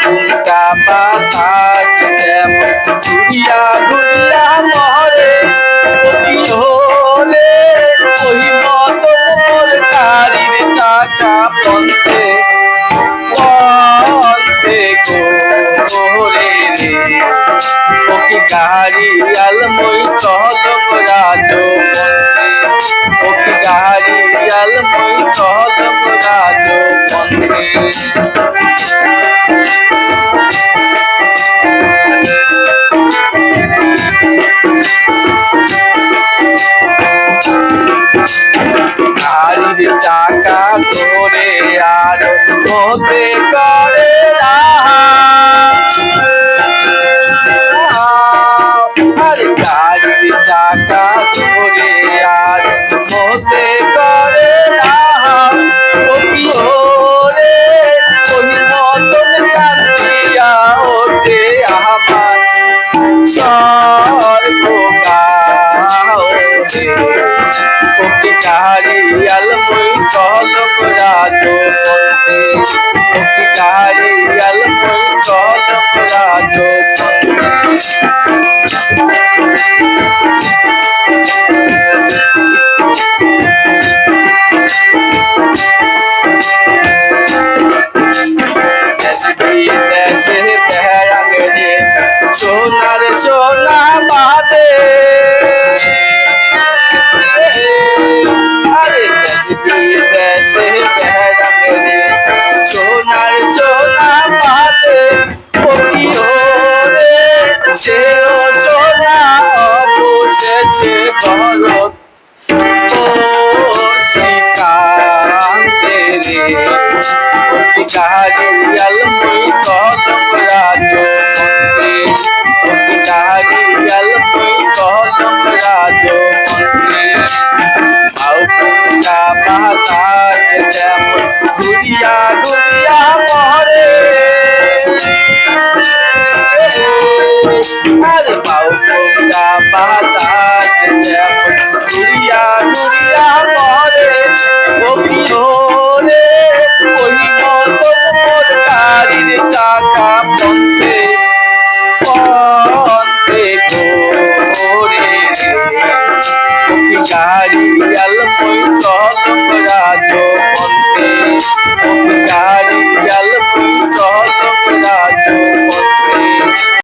কুমটা বাতাস যেমন ঘুরিয়া ঘুরিয়া মরে কি হলে ওই মতো মোর গাড়ির চাকা পন্থে পন্থে গোরে রে ও কি গাড়ি আলমই চলম রাজ পন্থে ও কি গাড়ি আলমই চলম রাজ পন্থে গাড়ির চাকা ধরে আর হতে করে আর গাড়ির চাকা ধরে আর হতে করে ও কি ওরে ওই মতন কান্দিয়া ওঠে আমার সর্বগাওরে ও কি গাড়ি আলমই চলম রাজ পন্থে ও কি গাড়ি আলমই চলম রাজ পন্থে দেশে বেড়াঙ্গে সোনার সোনা বাদে আরে দেশ বিদেশে বেড়াঙ্গে সোনার সোনা বাদে ও কি ওরে সেও সোনা অবশেষে ভরত ও শ্রীকান্তে রে ও কি গাড়ি আলমই চলম রাজ পন্থে ও কি গাড়ি আলমই চলম রাজ পন্থে আও কুমটা বাতাস যেমন ঘুরিয়া ঘুরিয়া মরে আরে বাউ কুমটা বাতাস যেমন ঘুরিয়া ঘুরিয়া মরে ও কি হলে ওই মতন মোর গাড়ির চাকা পন্থে